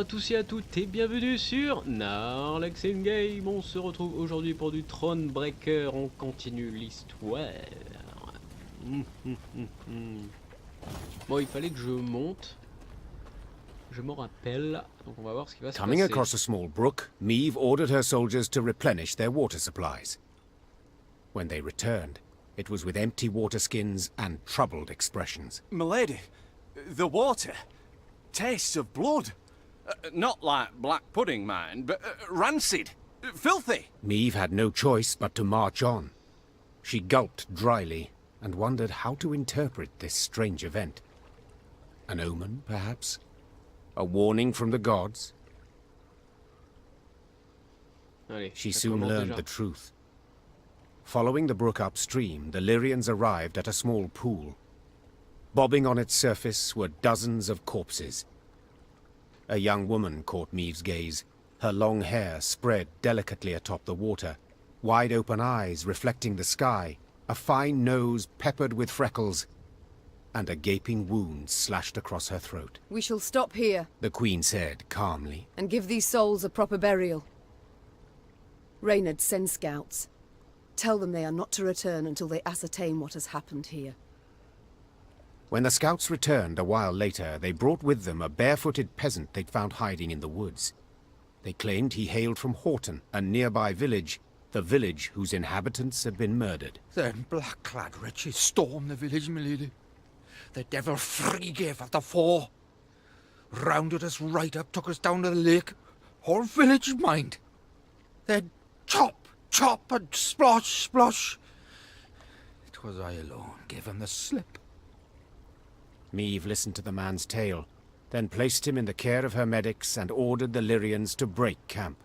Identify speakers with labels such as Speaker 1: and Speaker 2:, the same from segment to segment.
Speaker 1: tous et à toutes et bienvenue sur Narlex in Game. On se retrouve aujourd'hui pour du Thronebreaker. On continue l'histoire. Bon, il fallait que je monte. Je m'en rappelle. Donc on va voir ce qui va se passer.
Speaker 2: Coming across a small brook, Meve ordered her soldiers to replenish their water supplies. When they returned, it was with empty water skins and troubled expressions.
Speaker 3: Milady, the water tastes of blood. Not like black pudding, mind, but rancid, filthy.
Speaker 2: Meve had no choice but to march on. She gulped dryly and wondered how to interpret this strange event. An omen, perhaps? A warning from the gods?
Speaker 1: Allez,
Speaker 2: She soon learned the truth. Following the brook upstream, the Lyrians arrived at a small pool. Bobbing on its surface were dozens of corpses. A young woman caught Meve's gaze, her long hair spread delicately atop the water, wide-open eyes reflecting the sky, a fine nose peppered with freckles, and a gaping wound slashed across her throat.
Speaker 4: We shall stop here,
Speaker 2: The Queen said calmly.
Speaker 4: and give these souls a proper burial. Reynard, send scouts. Tell them they are not to return until they ascertain what has happened here.
Speaker 2: When the scouts returned a while later, they brought with them a barefooted peasant they'd found hiding in the woods. They claimed he hailed from Horton, a nearby village, the village whose inhabitants had been murdered.
Speaker 5: Then black-clad wretches stormed the village, milady. The devil Thronebreaker of the four. Rounded us right up, took us down to the lake. Whole village, mind. Then chop, chop, and splosh, splosh. 'Twas I alone gave him the slip.
Speaker 2: Meve listened to the man's tale, then placed him in the care of her medics and ordered the Lyrians to break camp.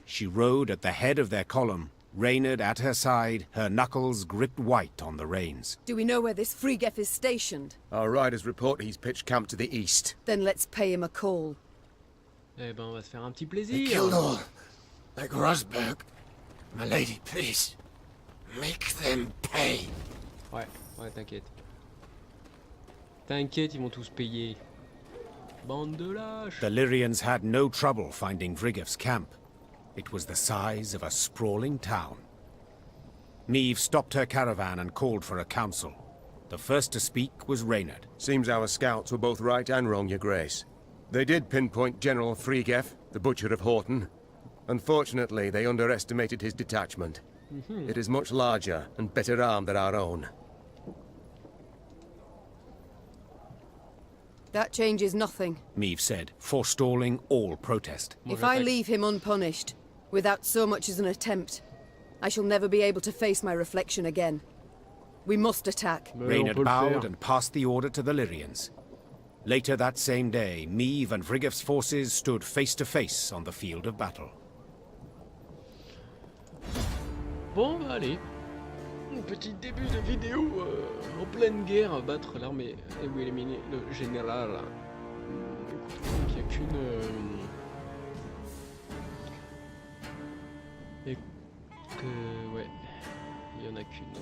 Speaker 2: She rode at the head of their column, Reynard at her side, her knuckles gripped white on the reins.
Speaker 4: Do we know where this Thronebreaker is stationed?
Speaker 6: Our riders report he's pitched camp to the east.
Speaker 4: Then let's pay him a call.
Speaker 1: Eh ben, on va se faire un petit
Speaker 5: They
Speaker 1: plaisir.
Speaker 5: killed all, like Rosberg. My lady, please, make them pay.
Speaker 1: Ouais, t'inquiète. T'inquiète, ils vont tous payer. Bande de lâches.
Speaker 2: The Lyrians had no trouble finding Vrigev's camp. It was the size of a sprawling town. Meve stopped her caravan and called for a council. The first to speak was Reynard.
Speaker 6: Seems our scouts were both right and wrong, Your Grace. They did pinpoint General Thronebreaker, the Butcher of Horton. Unfortunately, they underestimated his detachment. It is much larger and better armed than our own.
Speaker 4: That changes nothing.
Speaker 2: Meve said, forestalling all protest.
Speaker 4: If I leave him unpunished, without so much as an attempt, I shall never be able to face my reflection again. We must attack.
Speaker 1: Mais on peut
Speaker 2: Reynard
Speaker 1: le
Speaker 2: bowed
Speaker 1: faire.
Speaker 2: and passed the order to the Lyrians. Later that same day, Meve and Vrigev's forces stood face to face on the field of battle.
Speaker 1: Bon, bah allez. Un petit début de vidéo en pleine guerre, battre l'armée ou éliminer le général. Donc il n'y a qu'une... Et que... Ouais, il n'y en a qu'une.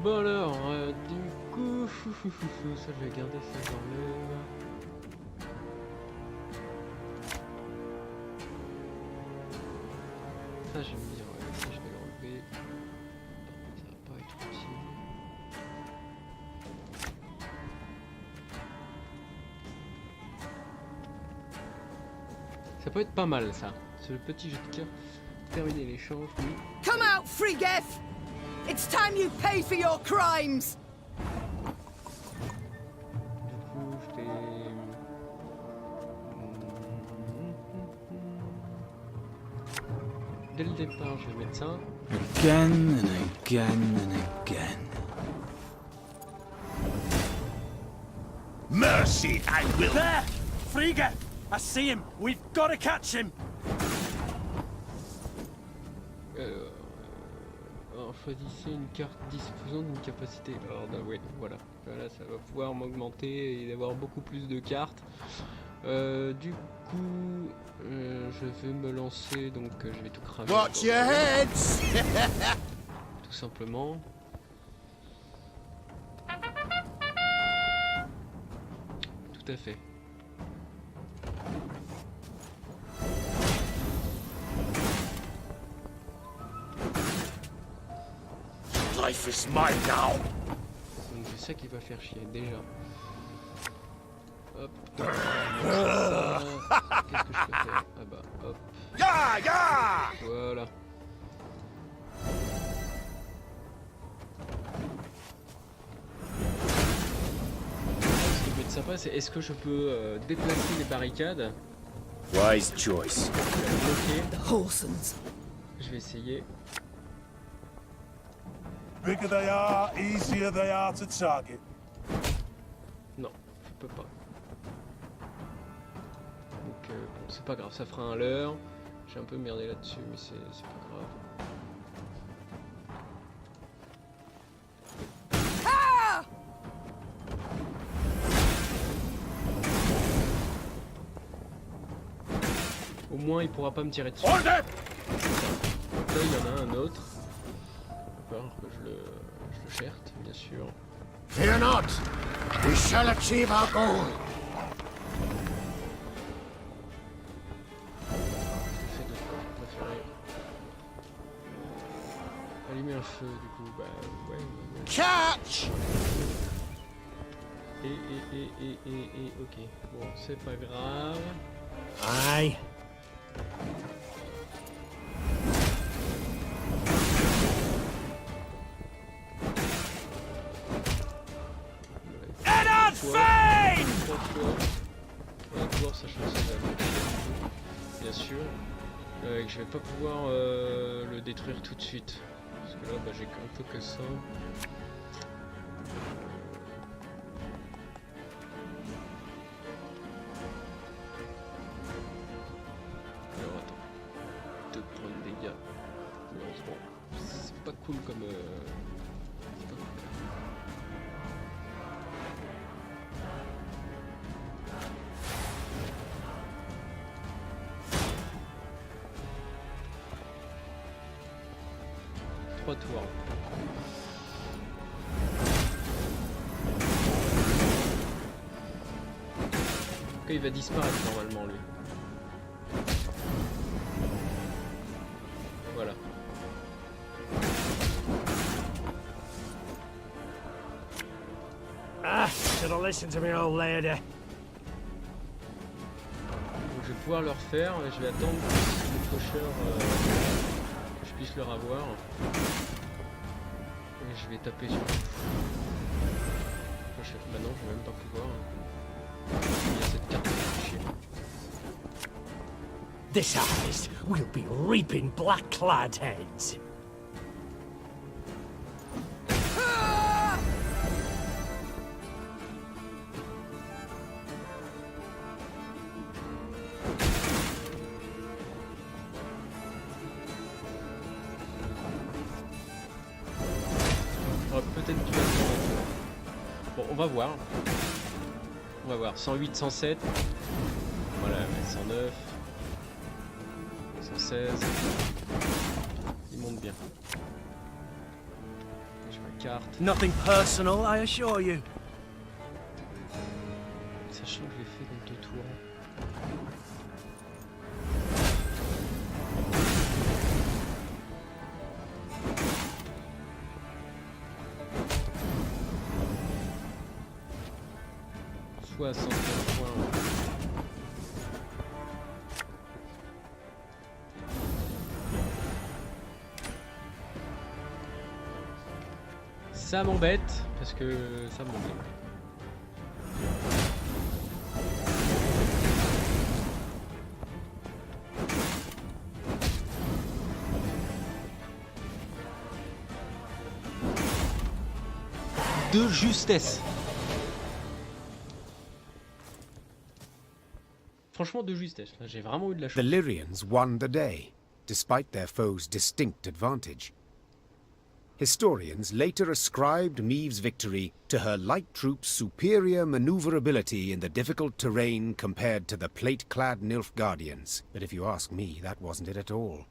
Speaker 1: Bon alors, du coup... ça je vais garder, ça j'enlève. Ça je vais me dire, ouais, ça je vais l'enlever. Ça va pas être utile. Ça peut être pas mal ça, ce petit jeu de cœur. Terminer l'échange, oui.
Speaker 4: Come out, Thronebreaker! It's time you pay for your crimes!
Speaker 1: Du coup, je t'ai... Dès le départ, je vais mettre ça.
Speaker 5: Again and again and again.
Speaker 7: Mercy, I will.
Speaker 3: There! Thronebreaker! I see him! We've got to catch him!
Speaker 1: Alors, choisissez une carte disposant d'une capacité. Alors, ouais, voilà. Là, ça va pouvoir m'augmenter et avoir beaucoup plus de cartes. Du coup, je vais me lancer, donc je vais tout cramer.
Speaker 6: Watch your heads!
Speaker 1: Tout simplement. tout à fait.
Speaker 2: Life is mine now.
Speaker 1: Donc c'est ça qui va faire chier déjà. Hop. Qu'est-ce que je peux faire? Ah bah hop.
Speaker 2: Ya, ya!
Speaker 1: Voilà. Ce qui peut être sympa, c'est est-ce que je peux déplacer les barricades?
Speaker 2: Wise choice.
Speaker 1: Bloquer.
Speaker 4: The Horsons.
Speaker 1: Je vais essayer.
Speaker 7: Bigger they are, easier they are to target.
Speaker 1: Non, je peux pas. Donc bon, c'est pas grave, ça fera un leurre. J'ai un peu merdé là-dessus, mais c'est pas grave. Au moins, il pourra pas me tirer dessus. Là, il y en a un autre. Il va falloir que je le cherte, bien sûr.
Speaker 2: Fear not. We shall achieve our goal.
Speaker 1: J'essaie de préférer allumer un feu, du coup, bah ouais.
Speaker 2: Catch!
Speaker 1: Et, ok. Bon, c'est pas grave.
Speaker 2: Aye.
Speaker 1: On va pouvoir, sachant que ça va faire chier, bien sûr, que je vais pas pouvoir le détruire tout de suite. Parce que là, bah, j'ai un peu que ça. Alors attends, 2 points de dégâts. Malheureusement, c'est pas cool comme. C'est pas cool. Tours. Ok, il va disparaître normalement lui. Voilà.
Speaker 8: Ah, should have listened to me old lady.
Speaker 1: Donc je vais pouvoir le refaire et je vais attendre que le faucheur que je puisse le revoir. Et je vais taper sur le faucheur. Bah non, je vais même pas pouvoir. Il y a cette carte qui fait chier.
Speaker 8: This harvest, we'll be reaping black-clad heads.
Speaker 1: Peut-être qu'il va se rendre. Bon, on va voir. On va voir. 108, 107. Voilà, 109. 116. Il monte bien. Je me carte.
Speaker 8: Nothing personal, I assure you.
Speaker 1: Sachant que je l'ai fait dans 2 tours. Soit à 115 points. Ça m'embête, parce que ça m'embête. De justesse. Franchement, de justesse. J'ai vraiment eu de la chance.
Speaker 2: The Lyrians won the day, despite their foes' distinct advantage. Historians later ascribed Maeve's victory to her light troops' superior maneuverability in the difficult terrain compared to the plate-clad Nilfgaardians. But if you ask me, that wasn't it at all.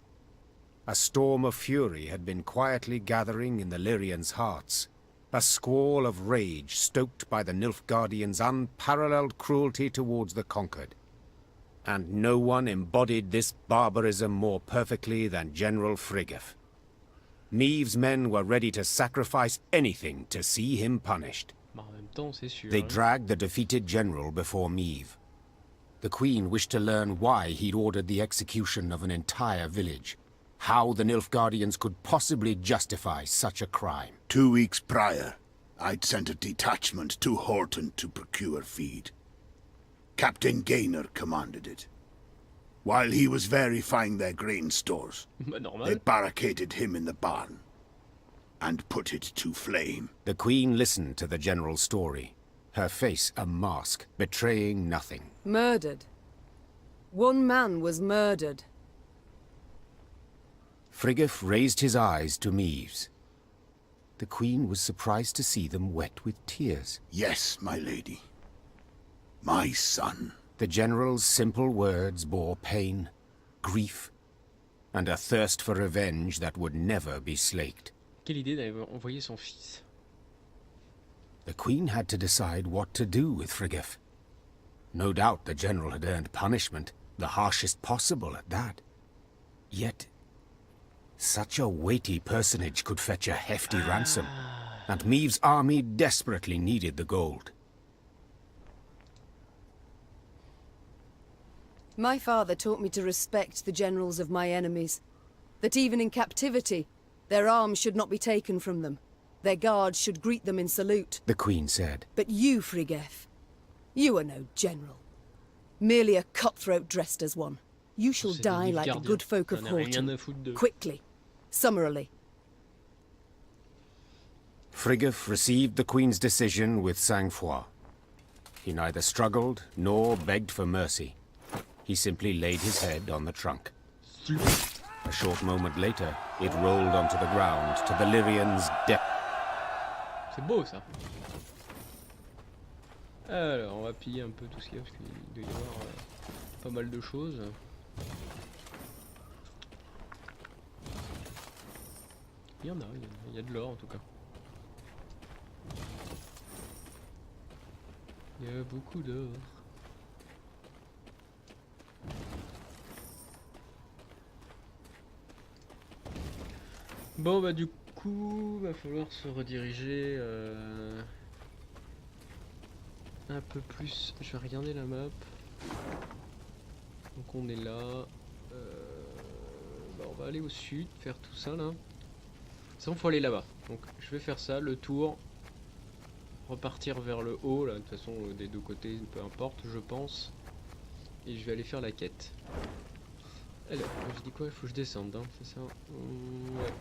Speaker 2: A storm of fury had been quietly gathering in the Lyrians' hearts, A squall of rage stoked by the Nilfgaardians' unparalleled cruelty towards the conquered. And no one embodied this barbarism more perfectly than General Friggeff. Maeve's men were ready to sacrifice anything to see him punished.
Speaker 1: Bah, en même temps, c'est sûr.
Speaker 2: They
Speaker 1: hein.
Speaker 2: dragged the defeated general before Maeve. The Queen wished to learn why he'd ordered the execution of an entire village. How the Nilfgaardians could possibly justify such a crime.
Speaker 9: 2 weeks prior, I'd sent a detachment to Horton to procure feed. Captain Gaynor commanded it. While he was verifying their grain stores,
Speaker 1: Bah, normal.
Speaker 9: they barricaded him in the barn and put it to flame.
Speaker 2: The Queen listened to the general's story, her face a mask, betraying nothing.
Speaker 4: Murdered. One man was murdered.
Speaker 2: Friggeff raised his eyes to Maeve's. The Queen was surprised to see them wet with tears.
Speaker 9: Yes, my lady. My son.
Speaker 2: The general's simple words bore pain, grief, and a thirst for revenge that would never be slaked.
Speaker 1: Quelle idée d'avoir envoyé son fils.
Speaker 2: The Queen had to decide what to do with Friggeff. No doubt the general had earned punishment, the harshest possible at that. Yet, such a weighty personage could fetch a hefty ransom, and Maeve's army desperately needed the gold.
Speaker 4: My father taught me to respect the generals of my enemies. That even in captivity, their arms should not be taken from them. Their guards should greet them in salute.
Speaker 2: The Queen said.
Speaker 4: But you, Friggeff, you are no general. Merely a cutthroat dressed as one. You shall
Speaker 1: C'est
Speaker 4: die
Speaker 1: des
Speaker 4: like the
Speaker 1: gardiens.
Speaker 4: good folk of
Speaker 1: J'en ai rien
Speaker 4: Horton.
Speaker 1: à foutre d'eux.
Speaker 4: Quickly. Summarily.
Speaker 2: Friggeff received the Queen's decision with sang-froid. He neither struggled nor begged for mercy. He simply laid his head on the trunk. A short moment later, it rolled onto the ground to the Lyrians' depth.
Speaker 1: C'est beau ça. Alors, on va piller un peu tout ce qu'il y a parce qu'il doit y avoir pas mal de choses. Il y en a, il y a de l'or en tout cas. Il y a beaucoup d'or. Bon bah du coup, va falloir se rediriger un peu plus. Je vais regarder la map. Donc on est là. Bah, on va aller au sud, faire tout ça là. Sinon faut aller là-bas. Donc je vais faire ça, le tour. Repartir vers le haut là, de toute façon des deux côtés, peu importe je pense. Et je vais aller faire la quête. Alors, je dis quoi? Il faut que je descende, hein, c'est ça? Ouais.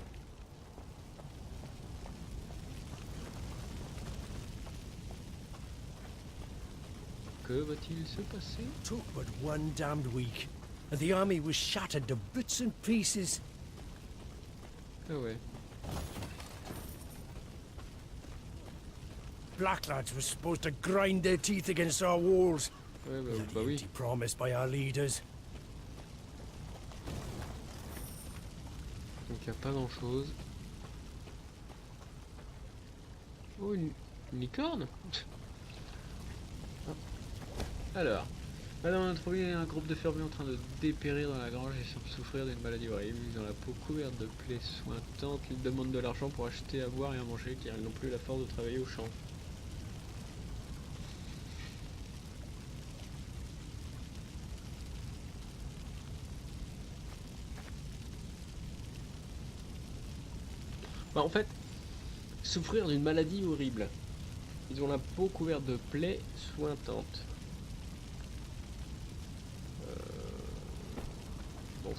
Speaker 1: Que va-t-il se passer?
Speaker 8: Took but one damned week, and the army was shattered to bits and pieces.
Speaker 1: Ah ouais.
Speaker 8: Black lads were supposed to grind their teeth against our walls.
Speaker 1: Ouais
Speaker 8: Bloody
Speaker 1: bah oui.
Speaker 8: empty promise by our leaders.
Speaker 1: Donc il n'y a pas grand chose. Oh une licorne. Ah. Alors, madame, on a trouvé un groupe de fermiers en train de dépérir dans la grange et semble souffrir d'une maladie horrible. Ils ont la peau couverte de plaies sointantes. Ils demandent de l'argent pour acheter à boire et à manger car ils n'ont plus la force de travailler au champ. Bah en fait, souffrir d'une maladie horrible. Ils ont la peau couverte de plaies sointantes. Bon.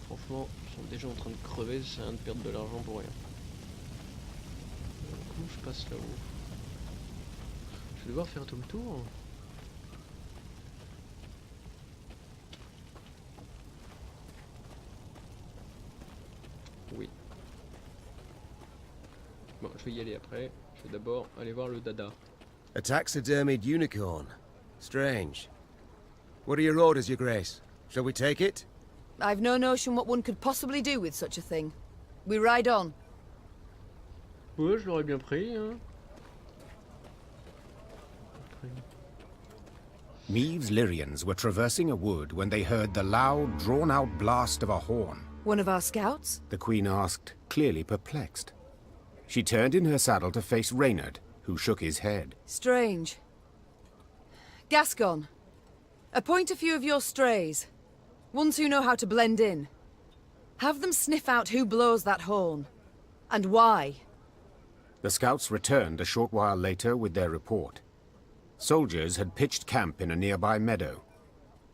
Speaker 1: Franchement, ils sont déjà en train de crever, c'est rien de perdre de l'argent pour rien. Comment je passe là-haut? Je vais devoir faire tout le tour. Oui. Bon, je vais y aller après. Je vais d'abord aller voir le dada.
Speaker 6: A taxidermied unicorn. Strange. What are your orders, Your Grace? Shall we take it?
Speaker 4: I've no notion what one could possibly do with such a thing. We ride on.
Speaker 1: Ouais, je l'aurais bien pris, hein.
Speaker 2: Meave's Lyrians were traversing a wood when they heard the loud, drawn-out blast of a horn.
Speaker 4: One of our scouts?
Speaker 2: The Queen asked, clearly perplexed. She turned in her saddle to face Reynard, who shook his head.
Speaker 4: Strange. Gascon, appoint a few of your strays. Ones who know how to blend in. Have them sniff out who blows that horn. And why.
Speaker 2: The scouts returned a short while later with their report. Soldiers had pitched camp in a nearby meadow.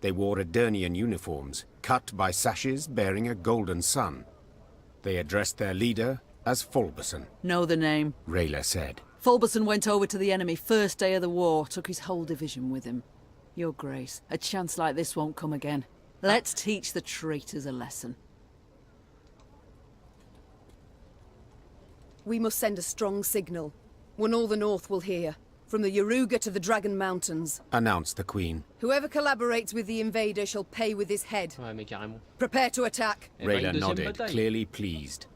Speaker 2: They wore Edirnian uniforms, cut by sashes bearing a golden sun. They addressed their leader as Fulberson.
Speaker 10: Know the name.
Speaker 2: Rayla said.
Speaker 10: Fulberson went over to the enemy first day of the war, took his whole division with him. Your Grace, a chance like this won't come again. Let's teach the traitors a lesson.
Speaker 4: We must send a strong signal. One all the North will hear. From the Yaruga to the Dragon Mountains.
Speaker 2: Announced the Queen.
Speaker 4: Whoever collaborates with the invader shall pay with his head.
Speaker 1: Ouais, mais carrément.
Speaker 4: Prepare to attack.
Speaker 2: Rayla nodded, clearly pleased.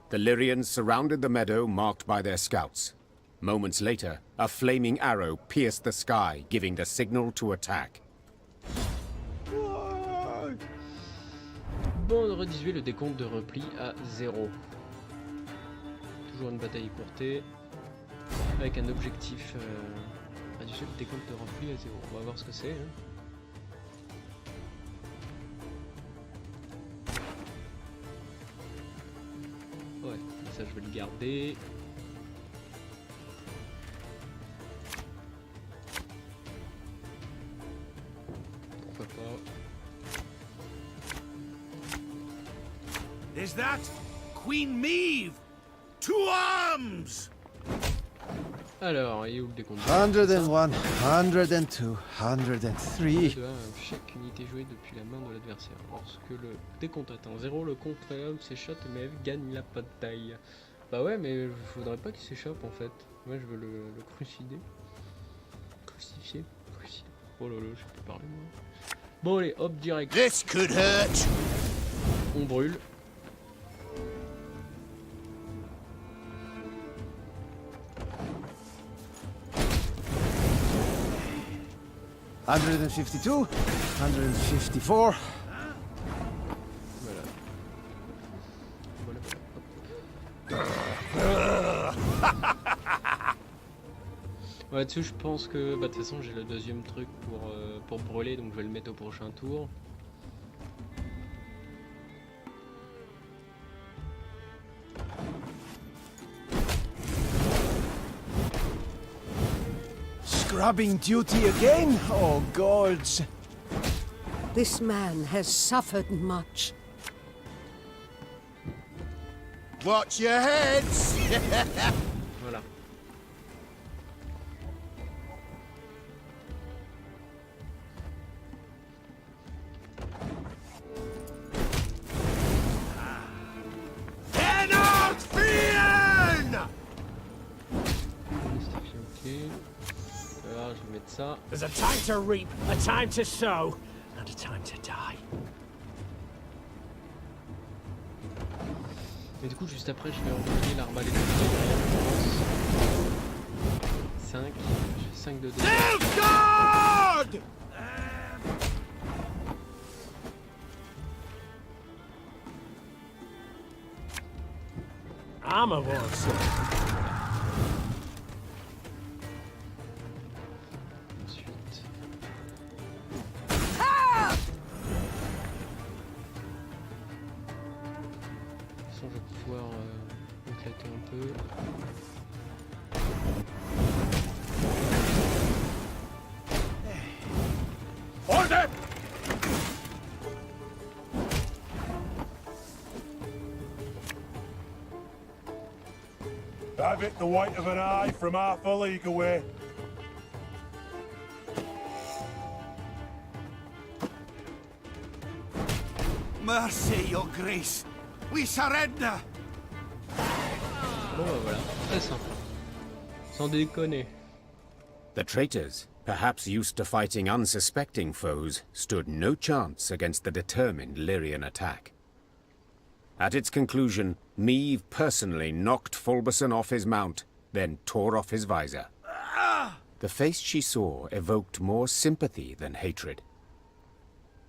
Speaker 2: The Lyrians surrounded the meadow marked by their scouts. Moments later, a flaming arrow pierced the sky, giving the signal to attack.
Speaker 1: Bon, on aurait réduit le décompte de repli à 0. Toujours une bataille écourtée. Avec un objectif réduire le décompte de repli à 0. On va voir ce que c'est. Hein. Ouais, ça je vais le garder. Pourquoi pas.
Speaker 7: Is that Queen Meave? To arms!
Speaker 1: Alors, il est où le décompte?
Speaker 11: 101, 102, 103.
Speaker 1: Chaque unité jouée depuis la main de l'adversaire. Lorsque le décompte atteint 0, le contre-homme s'échappe et Meave gagne la bataille. Bah ouais, mais je voudrais pas qu'il s'échappe en fait. Moi je veux le crucider. Crucifier. Crucider. Oh là là, je sais plus parler moi. Bon allez, hop, direct.
Speaker 9: This could hurt.
Speaker 1: On brûle.
Speaker 11: « 152, 154.
Speaker 1: Voilà. Ouais, dessus je pense que bah de toute façon j'ai le deuxième truc pour brûler, donc je vais le mettre au prochain tour.
Speaker 11: Scrubbing duty again? Oh, gods.
Speaker 12: This man has suffered much.
Speaker 9: Watch your heads!
Speaker 1: Voilà.
Speaker 7: Cannot fear!
Speaker 1: Ok. Alors je vais mettre ça.
Speaker 8: There's a time to reap, a time to sow, and a time to die.
Speaker 1: Et du coup juste après je vais envoyer l'arbalète de 5. J'ai 5 de dégâts.
Speaker 7: God!
Speaker 8: I'm a once.
Speaker 1: Ensuite. De toute façon je vais pouvoir éclater un peu.
Speaker 7: Order! I've hit the white of an eye from half a league away.
Speaker 9: Mercy, your grace. We surrender.
Speaker 1: Bon bah voilà, très simple. Sans déconner.
Speaker 2: The traitors, perhaps used to fighting unsuspecting foes, stood no chance against the determined Lyrian attack. At its conclusion, Meve personally knocked Fulberson off his mount, then tore off his visor. The face she saw evoked more sympathy than hatred.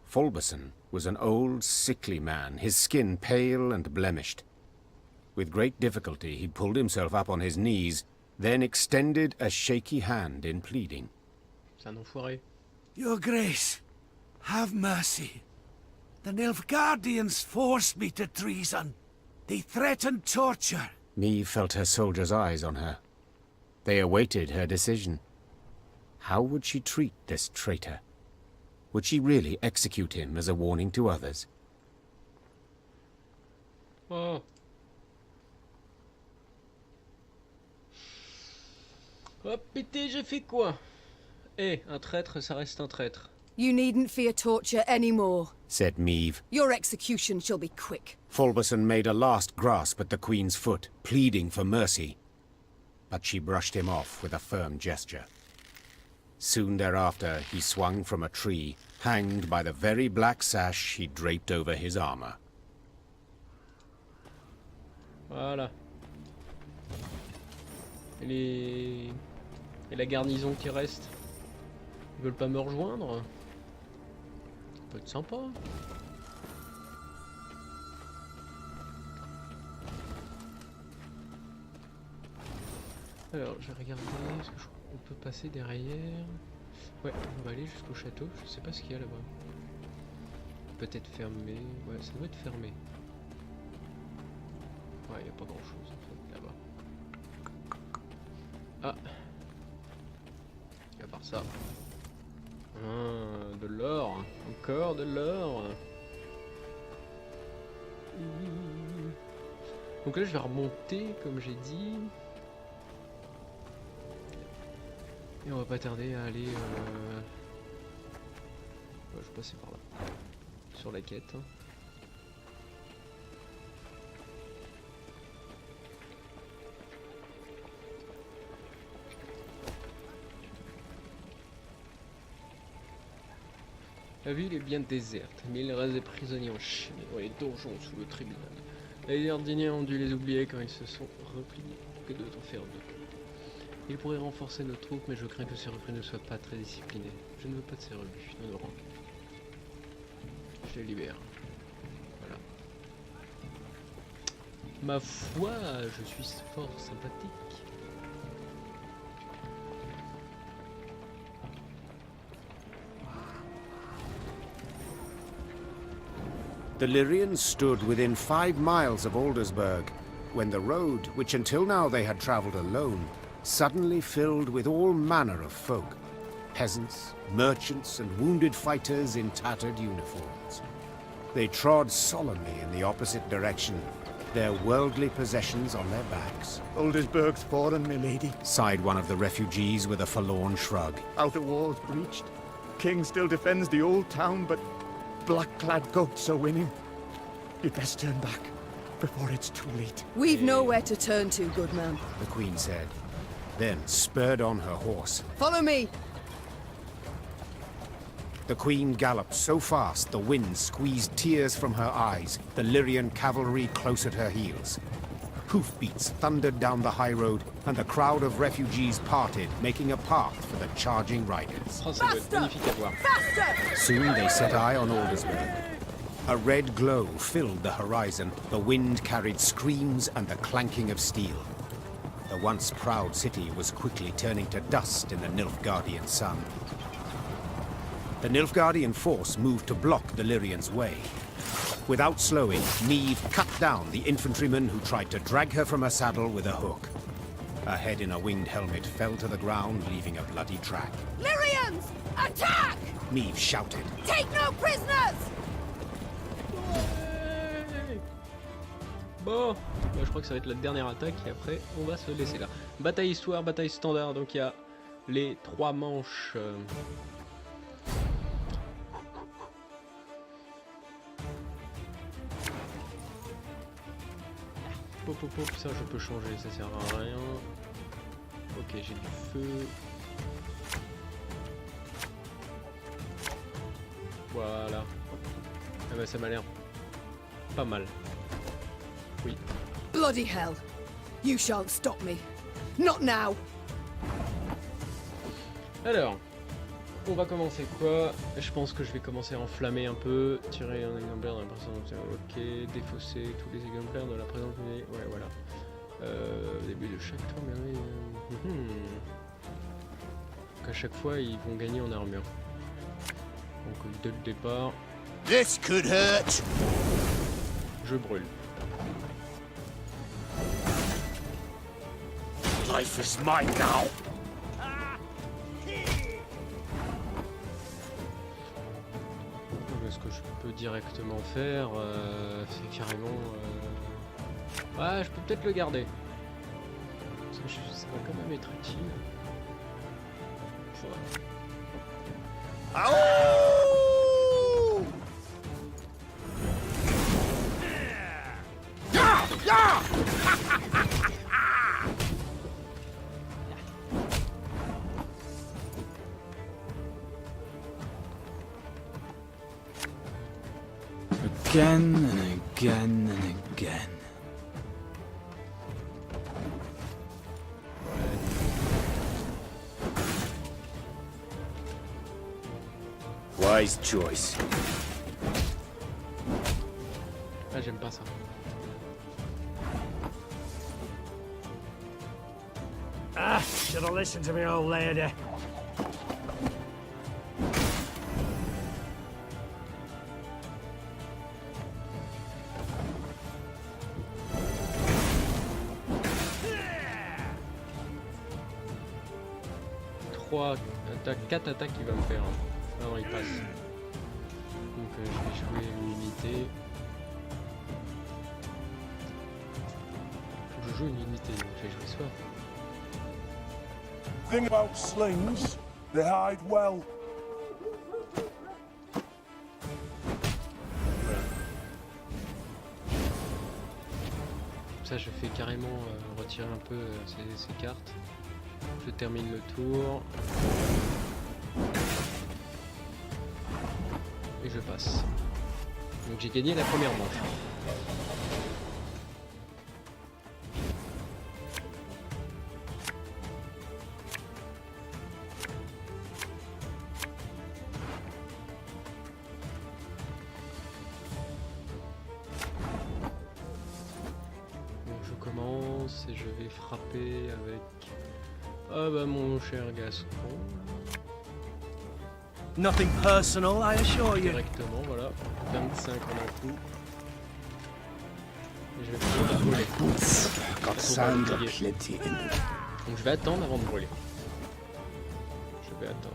Speaker 2: Fulberson was an old, sickly man, his skin pale and blemished. With great difficulty, he pulled himself up on his knees, then extended a shaky hand in pleading.
Speaker 1: C'est un enfoiré.
Speaker 7: Your Grace, have mercy. The Nilfgaardians forced me to treason. They threatened torture.
Speaker 2: Meve felt her soldiers' eyes on her. They awaited her decision. How would she treat this traitor? Would she really execute him as a warning to others?
Speaker 1: Oh. Oh pété, j'ai fait quoi? Eh, un traître, ça reste un traître.
Speaker 4: You needn't fear torture anymore,
Speaker 2: said Meve.
Speaker 4: Your execution shall be quick.
Speaker 2: Fulberson made a last grasp at the Queen's foot, pleading for mercy. But she brushed him off with a firm gesture. Soon thereafter, he swung from a tree, hanged by the very black sash he draped over his armor.
Speaker 1: Voilà. Et la garnison qui reste, ils veulent pas me rejoindre? Ça peut être sympa. Alors, je vais regarder, est-ce qu'on peut passer derrière? Ouais, on va aller jusqu'au château, je sais pas ce qu'il y a là-bas. Peut-être fermé, ouais, ça doit être fermé. Ouais, il n'y a pas grand-chose en fait là-bas. Ah! À part ça. Ah, de l'or, encore de l'or. Donc là je vais remonter comme j'ai dit. Et on va pas tarder à aller... je vais passer par là. Sur la quête. La ville est bien déserte, mais il reste des prisonniers enchaînés dans les donjons sous le tribunal. Les gardiens ont dû les oublier quand ils se sont repliés. Que doit-on faire d'eux? Il pourrait renforcer nos troupes, mais je crains que ces recrues ne soient pas très disciplinés. Je ne veux pas de ces rebuts dans nos rangs. Je les libère. Voilà. Ma foi, je suis fort sympathique.
Speaker 2: The Lyrians stood within 5 miles of Aldersburg, when the road, which until now they had travelled alone, suddenly filled with all manner of folk. Peasants, merchants, and wounded fighters in tattered uniforms. They trod solemnly in the opposite direction, their worldly possessions on their backs.
Speaker 5: Aldersburg's fallen, my lady.
Speaker 2: Sighed one of the refugees with a forlorn shrug.
Speaker 5: Outer walls breached. King still defends the old town, but black-clad goats are winning. You'd best turn back before it's too late.
Speaker 4: We've nowhere to turn to, good man.
Speaker 2: The Queen said, then spurred on her horse.
Speaker 4: Follow me!
Speaker 2: The Queen galloped so fast the wind squeezed tears from her eyes, the Lyrian cavalry close at her heels. Hoofbeats thundered down the high road, and the crowd of refugees parted, making a path for the charging riders.
Speaker 1: Oh, ça doit être magnifique à voir.
Speaker 2: Soon they set eye on Aldersburg. A red glow filled the horizon, the wind carried screams and the clanking of steel. The once proud city was quickly turning to dust in the Nilfgaardian sun. The Nilfgaardian force moved to block the Lyrians' way. Without slowing, Meve cut down the infantryman who tried to drag her from her saddle with a hook. Her head in a winged helmet fell to the ground, leaving a bloody track.
Speaker 4: Lyrians! Attack!
Speaker 2: Meve shouted.
Speaker 4: Take no prisoners!
Speaker 1: Bon, bah, je crois que ça va être la dernière attaque et après on va se laisser là. Bataille histoire, bataille standard, donc il y a les 3 manches. Pop, pop, pop, ça je peux changer, ça sert à rien. Ok, j'ai du feu. Voilà. Ah bah ça m'a l'air pas mal. Oui.
Speaker 4: Bloody hell! You shan't stop me. Not now!
Speaker 1: Alors, on va commencer quoi? Je pense que je vais commencer à enflammer un peu, tirer un exemplaire dans la présence, ok, défausser tous les exemplaires dans la présence, ouais voilà. Au début de chaque tour, mais oui. Donc à chaque fois, ils vont gagner en armure. Donc dès le départ,
Speaker 9: This could hurt.
Speaker 1: je brûle.
Speaker 9: Life is mine now.
Speaker 1: Ce que je peux directement faire, c'est carrément... Ouais, je peux peut-être le garder. Ça va quand même être utile. Ouais.
Speaker 5: Again and again and again.
Speaker 9: Wise choice.
Speaker 1: Ah, j'aime pas ça.
Speaker 8: Ah, should have listened to me old lady.
Speaker 1: Attaques, 4 attaques qu'il va me faire. Alors il passe. Donc je vais jouer une unité. Faut que je joue une unité, donc je vais jouer soit.
Speaker 7: Thing about slings, they hide well.
Speaker 1: Ça je fais carrément retirer un peu ces cartes. Je termine le tour. Et je passe. Donc j'ai gagné la première manche. Donc je commence et je vais frapper avec... Ah bah mon cher Gaston.
Speaker 8: Nothing personal, I assure you.
Speaker 1: Directement, voilà. 25 en un coup. Et je vais pouvoir brûler. Donc je vais attendre avant de brûler. Je vais attendre.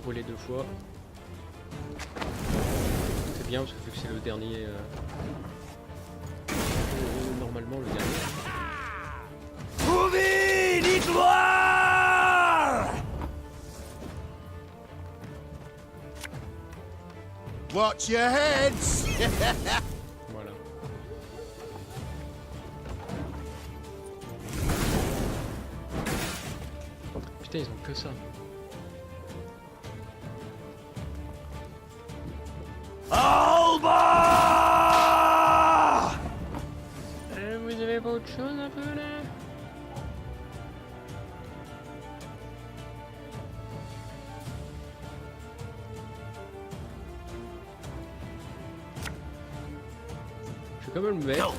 Speaker 1: Brûler 2 fois. C'est bien parce que vu que c'est le dernier. Normalement le dernier.
Speaker 9: Watch your heads.
Speaker 1: Voilà. Putain, ils ont que ça. Vous avez pas autre chose un peu là? Je vais quand même le mettre.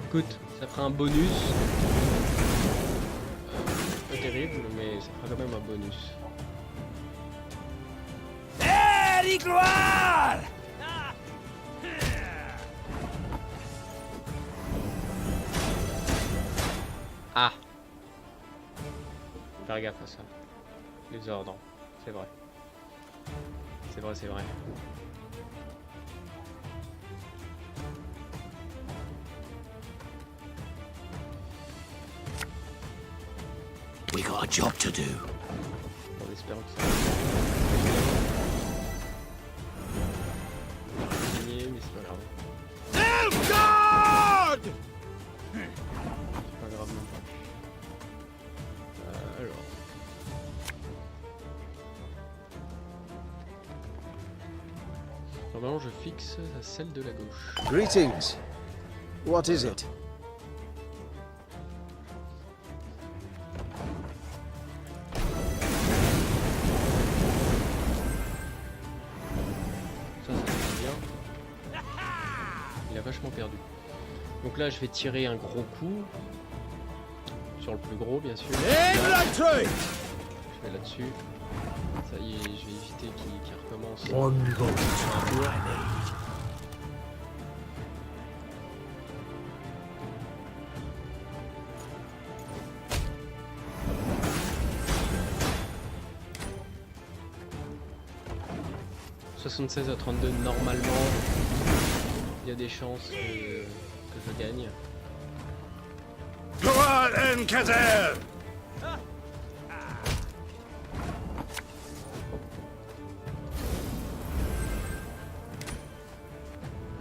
Speaker 1: Écoute, ça fera un bonus. Pas terrible, mais ça fera quand même un bonus.
Speaker 8: Gloire!
Speaker 1: Ah! Faire gaffe à ça. Les ordres, c'est vrai. C'est vrai, c'est vrai.
Speaker 7: We got a job to do.
Speaker 1: En espérant que ça va gagner, mais c'est pas grave. C'est pas grave non pas. Alors. Normalement je fixe à celle de la gauche.
Speaker 11: Greetings. What is it?
Speaker 1: Ça fait bien. Il a vachement perdu. Donc là je vais tirer un gros coup. Sur le plus gros bien sûr. Je vais là-dessus. Ça y est, je vais éviter qu'il recommence.
Speaker 8: One goal to I
Speaker 1: « 76 à 32, normalement, il y a des chances que je gagne.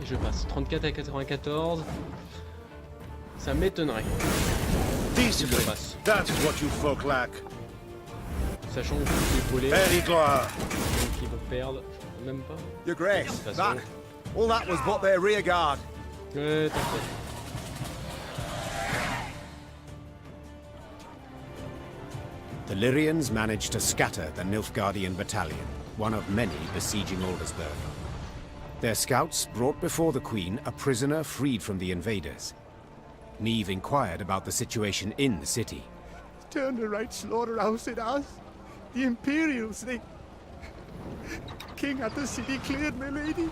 Speaker 1: Et je passe 34 à 94. Ça m'étonnerait. Si je passe.
Speaker 9: That is what you folk lack.
Speaker 1: Sachant que je suis épaulé.
Speaker 9: Very gloire.
Speaker 1: Donc ils vont perdre. Même pas.
Speaker 6: Your Grace,
Speaker 1: De toute façon.
Speaker 6: all that was but their rear guard.
Speaker 1: Ouais, t'inquiète.
Speaker 2: The Lyrians managed to scatter the Nilfgaardian battalion, one of many besieging Aldersburg. Their scouts brought before the Queen a prisoner freed from the invaders. Neve inquired about the situation in the city.
Speaker 9: Turned a right slaughterhouse it has. The Imperials, they... King had the city cleared, my lady,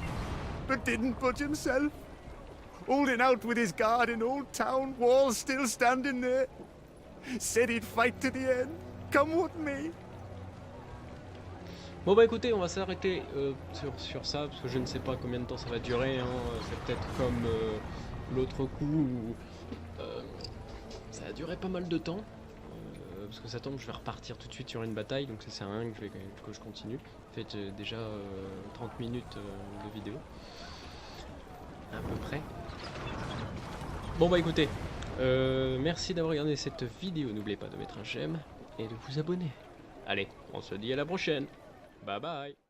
Speaker 9: but didn't budge himself. Holding out with his guard in Old Town, walls still standing there. Said he'd fight to the end, come what may.
Speaker 1: Bon bah écoutez, on va s'arrêter sur ça, parce que je ne sais pas combien de temps ça va durer, hein. C'est peut-être comme l'autre coup où ça a duré pas mal de temps, parce que ça tombe, je vais repartir tout de suite sur une bataille, donc ça sert à rien que je continue. Ça fait déjà 30 minutes de vidéo, à peu près. Bon bah écoutez, merci d'avoir regardé cette vidéo, n'oubliez pas de mettre un j'aime et de vous abonner. Allez, on se dit à la prochaine. Bye bye.